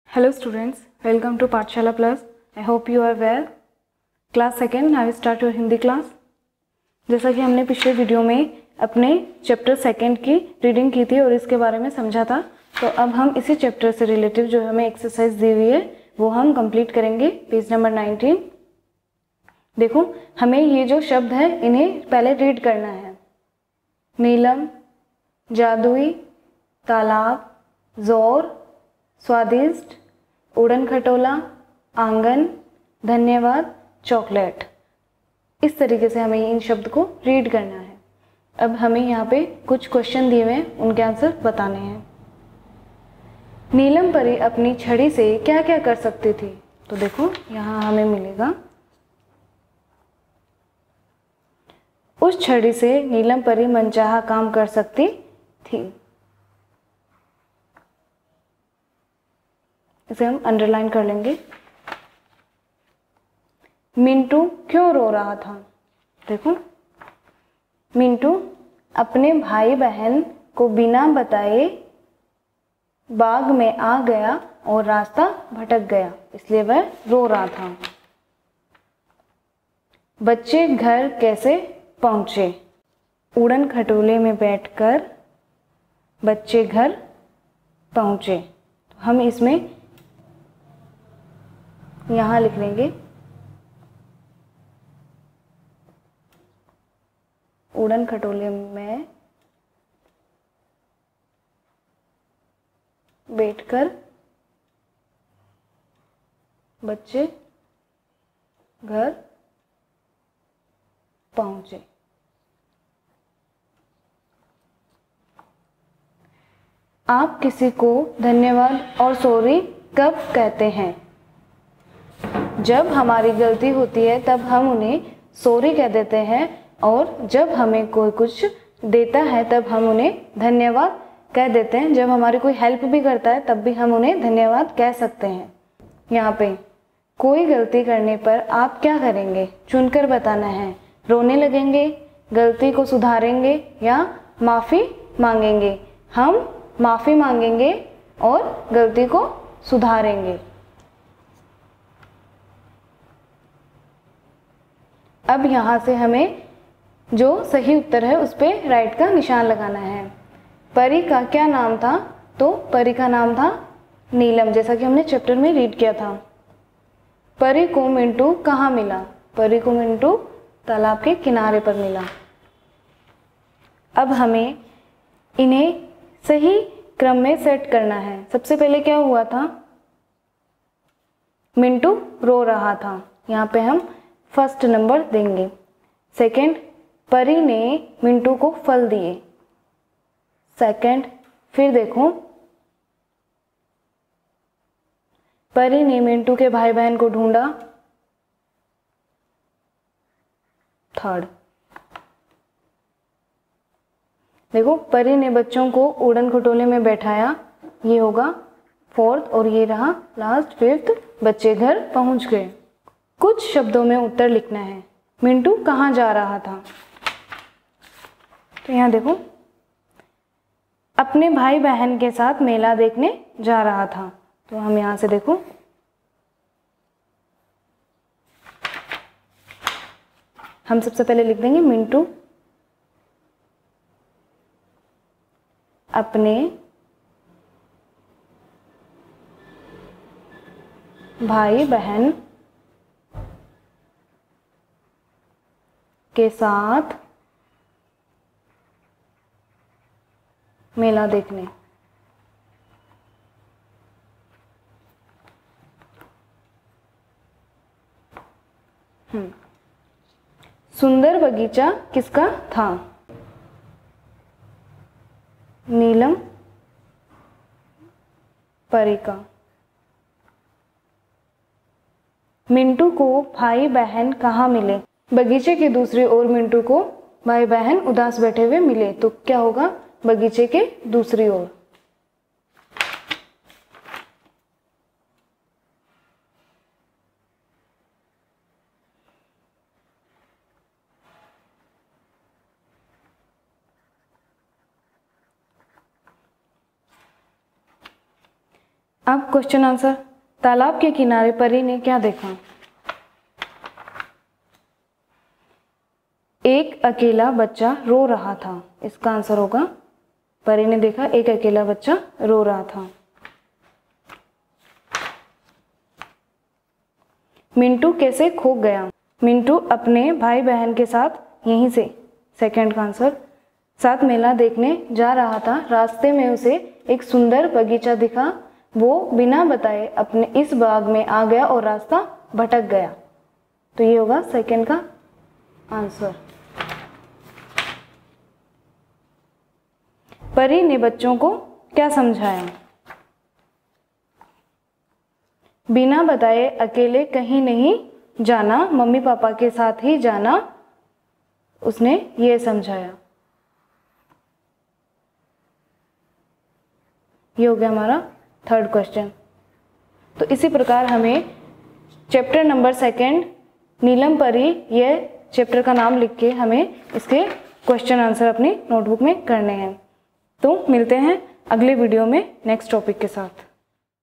Hello students, welcome to Pathshala Plus. I hope you are well. Class second, now we start your Hindi class. जैसा कि हमने पिछले video में अपने chapter second की रीडिंग की थी और इसके बारे में समझा था, तो अब हम इसी चैप्टर से रिलेटिव जो हमें एक्सरसाइज दी हुई है वो हम कंप्लीट करेंगे. Page number 19. देखो, हमें ये जो शब्द है इन्हें पहले रीड करना है. नीलम, जादुई, तालाब, जोर, स्वादिष्ट, उड़न खटोला, आंगन, धन्यवाद, चॉकलेट. इस तरीके से हमें इन शब्द को रीड करना है. अब हमें यहाँ पे कुछ क्वेश्चन दिए हुए हैं, उनके आंसर बताने हैं. नीलम परी अपनी छड़ी से क्या क्या कर सकती थी? तो देखो यहाँ हमें मिलेगा, उस छड़ी से नीलम परी मनचाहा काम कर सकती थी. इसे हम अंडरलाइन कर लेंगे. मिंटू क्यों रो रहा था? देखो, मिंटू अपने भाई बहन को बिना बताए बाग में आ गया और रास्ता भटक गया, इसलिए वह रो रहा था. बच्चे घर कैसे पहुंचे? उड़न खटोले में बैठकर बच्चे घर पहुंचे. तो हम इसमें यहाँ लिख लेंगे, उड़न खटोले में बैठकर बच्चे घर पहुंचे. आप किसी को धन्यवाद और सॉरी कब कहते हैं? जब हमारी गलती होती है तब हम उन्हें सॉरी कह देते हैं, और जब हमें कोई कुछ देता है तब हम उन्हें धन्यवाद कह देते हैं. जब हमारी कोई हेल्प भी करता है तब भी हम उन्हें धन्यवाद कह सकते हैं. यहाँ पे कोई गलती करने पर आप क्या करेंगे? चुनकर बताना है. रोने लगेंगे, गलती को सुधारेंगे या माफ़ी मांगेंगे? हम माफ़ी मांगेंगे और गलती को सुधारेंगे. अब यहाँ से हमें जो सही उत्तर है उस पर राइट का निशान लगाना है. परी का क्या नाम था? तो परी का नाम था नीलम, जैसा कि हमने चैप्टर में रीड किया था. परी को मिंटू कहाँ मिला? परी को मिंटू तालाब के किनारे पर मिला. अब हमें इन्हें सही क्रम में सेट करना है. सबसे पहले क्या हुआ था? मिंटू रो रहा था, यहाँ पे हम फर्स्ट नंबर देंगे. सेकंड, परी ने मिंटू को फल दिए. सेकंड, फिर देखो, परी ने मिंटू के भाई बहन को ढूंढा. थर्ड, देखो, परी ने बच्चों को उड़न खटोले में बैठाया, ये होगा फोर्थ, और ये रहा लास्ट फिफ्थ. बच्चे घर पहुंच गए. कुछ शब्दों में उत्तर लिखना है. मिंटू कहाँ जा रहा था? तो यहाँ देखो, अपने भाई बहन के साथ मेला देखने जा रहा था. तो हम यहाँ से देखो, हम सबसे पहले लिख देंगे मिंटू अपने भाई बहन के साथ मेला देखने. सुंदर बगीचा किसका था? नीलम परी का. मिंटू को भाई बहन कहाँ मिले? बगीचे की दूसरी ओर मिंटू को भाई बहन उदास बैठे हुए मिले. तो क्या होगा? बगीचे के दूसरी ओर. अब क्वेश्चन आंसर। तालाब के किनारे परी ने क्या देखा? एक अकेला बच्चा रो रहा था। इसका आंसर होगा परी ने देखा एक अकेला बच्चा रो रहा था। मिंटू कैसे खो गया? मिंटू अपने भाई बहन के साथ यहीं से, सेकंड का आंसर, साथ मेला देखने जा रहा था। रास्ते में उसे एक सुंदर बगीचा दिखा। वो बिना बताए अपने इस बाग में आ गया और रास्ता भटक गया। तो ये होगा सेकंड का आंसर। परी ने बच्चों को क्या समझाया? बिना बताए अकेले कहीं नहीं जाना, मम्मी पापा के साथ ही जाना, उसने ये समझाया। ये हो गया हमारा थर्ड क्वेश्चन। तो इसी प्रकार हमें चैप्टर नंबर 2 नीलम परी, ये चैप्टर का नाम लिख के हमें इसके क्वेश्चन आंसर अपनी नोटबुक में करने हैं। तो मिलते हैं अगले वीडियो में नेक्स्ट टॉपिक के साथ।